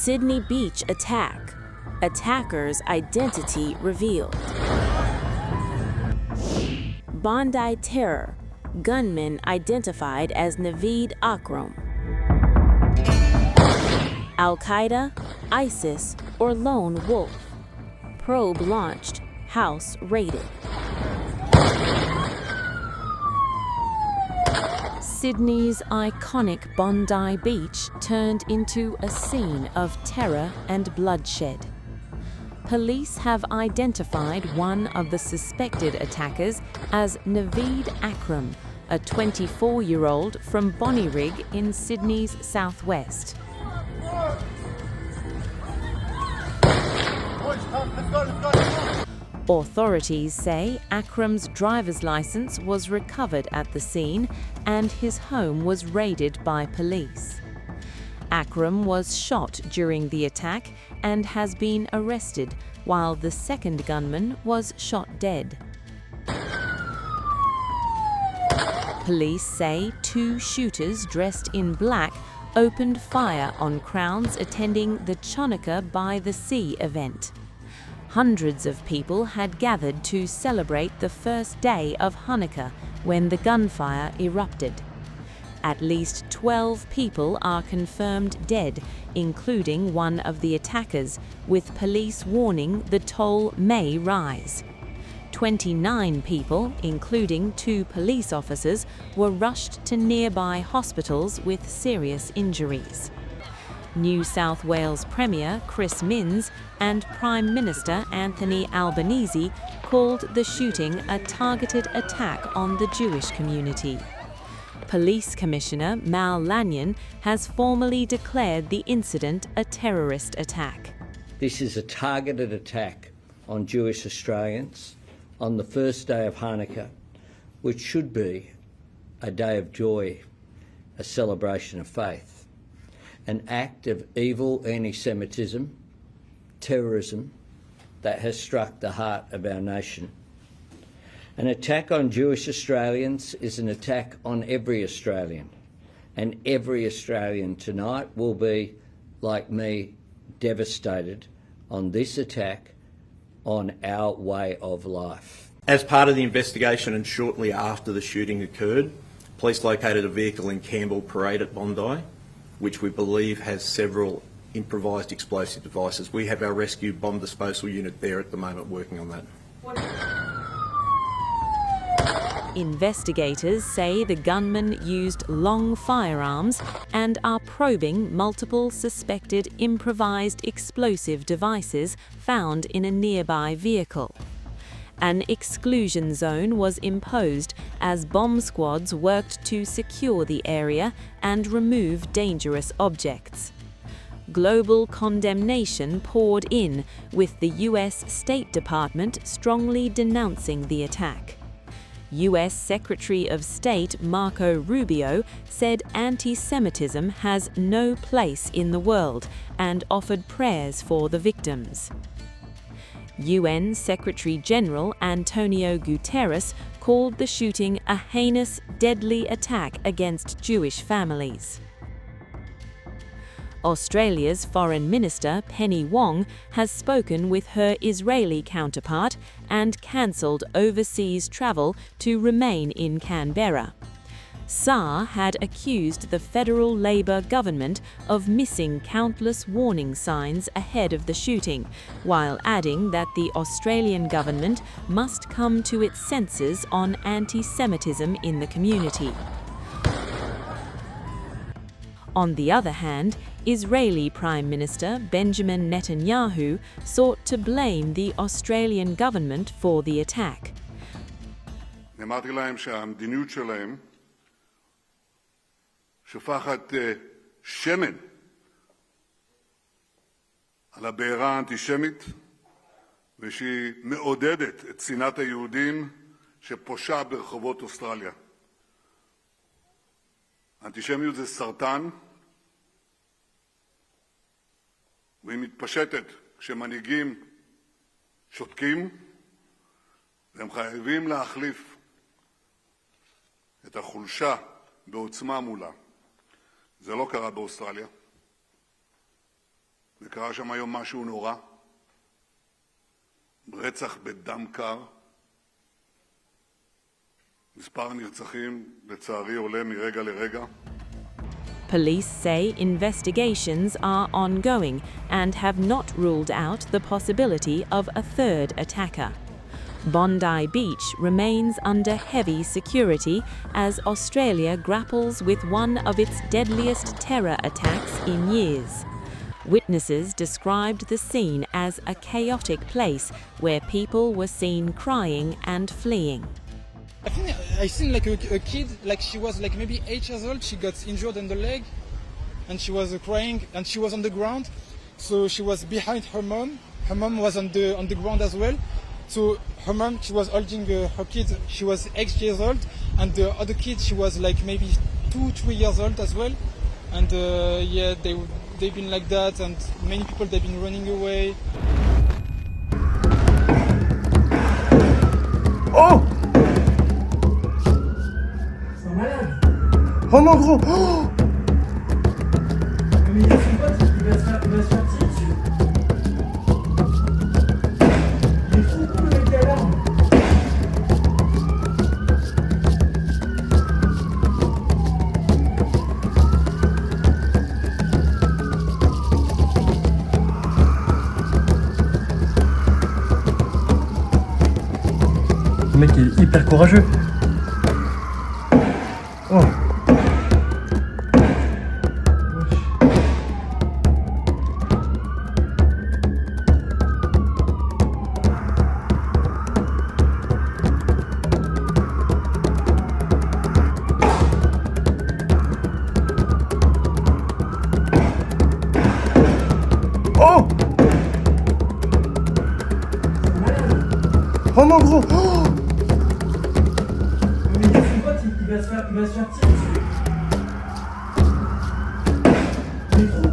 Sydney Beach attack. Attacker's identity revealed. Bondi terror. Gunman identified as Naveed Akram. Al-Qaeda, ISIS, or lone wolf. Probe launched. House raided. Sydney's iconic Bondi Beach turned into a scene of terror and bloodshed. Police have identified one of the suspected attackers as Naveed Akram, a 24-year-old from Bonnyrigg in Sydney's southwest. Authorities say Akram's driver's license was recovered at the scene and his home was raided by police. Akram was shot during the attack and has been arrested, while the second gunman was shot dead. Police say 2 shooters dressed in black opened fire on crowds attending the Chanukah by the Sea event. Hundreds of people had gathered to celebrate the first day of Hanukkah when the gunfire erupted. At least 12 people are confirmed dead, including one of the attackers, with police warning the toll may rise. 29 people, including 2 police officers, were rushed to nearby hospitals with serious injuries. New South Wales Premier Chris Minns and Prime Minister Anthony Albanese called the shooting a targeted attack on the Jewish community. Police Commissioner Mal Lanyon has formally declared the incident a terrorist attack. This is a targeted attack on Jewish Australians on the first day of Hanukkah, which should be a day of joy, a celebration of faith. An act of evil anti-Semitism, terrorism that has struck the heart of our nation. An attack on Jewish Australians is an attack on every Australian, and every Australian tonight will be, like me, devastated on this attack on our way of life. As part of the investigation and shortly after the shooting occurred, police located a vehicle in Campbell Parade at Bondi, which we believe has several improvised explosive devices. We have our rescue bomb disposal unit there at the moment working on that. Investigators say the gunman used long firearms and are probing multiple suspected improvised explosive devices found in a nearby vehicle. An exclusion zone was imposed as bomb squads worked to secure the area and remove dangerous objects. Global condemnation poured in, with the US State Department strongly denouncing the attack. US Secretary of State Marco Rubio said anti-Semitism has no place in the world and offered prayers for the victims. UN Secretary-General Antonio Guterres called the shooting a heinous, deadly attack against Jewish families. Australia's Foreign Minister Penny Wong has spoken with her Israeli counterpart and cancelled overseas travel to remain in Canberra. Saar had accused the federal Labor government of missing countless warning signs ahead of the shooting, while adding that the Australian government must come to its senses on anti-Semitism in the community. On the other hand, Israeli Prime Minister Benjamin Netanyahu sought to blame the Australian government for the attack. אמרתי להם שהמדיניות שלהם שפכת שמן על הבעירה האנטישמית ושהיא מעודדת את שנאת היהודים שפושה ברחובות אוסטרליה. האנטישמיות זה סרטן והיא מתפשטת כשמנהיגים שותקים והם חייבים להחליף את החולשה בעוצמה מולה. זה לא קרה באוסטרליה. וקרה שם היום משהו נורא, רצח בדם קר. מספר הנרצחים לצערי עולה מרגע לרגע. Police say investigations are ongoing and have not ruled out the possibility of a third attacker. Bondi Beach remains under heavy security as Australia grapples with one of its deadliest terror attacks in years. Witnesses described the scene as a chaotic place where people were seen crying and fleeing. I think I seen like a kid, like she was like maybe 8 years old. She got injured on the leg, and she was crying, and she was on the ground. So she was behind her mom. Her mom was on the ground as well. So her mom, she was holding her kid. She was 8 years old, and the other kid, she was like maybe 2-3 years old as well. And yeah, they've been like that, and many people they've been running away. Oh! Oh mon gros! Oh! Mais il va se faire tirer dessus. Il est trop con le mec qui a l'arme. Le mec est hyper courageux. Oh. Oh! Oh mon gros! Oh! Mais son pote, il va se faire tirer dessus. Il est trop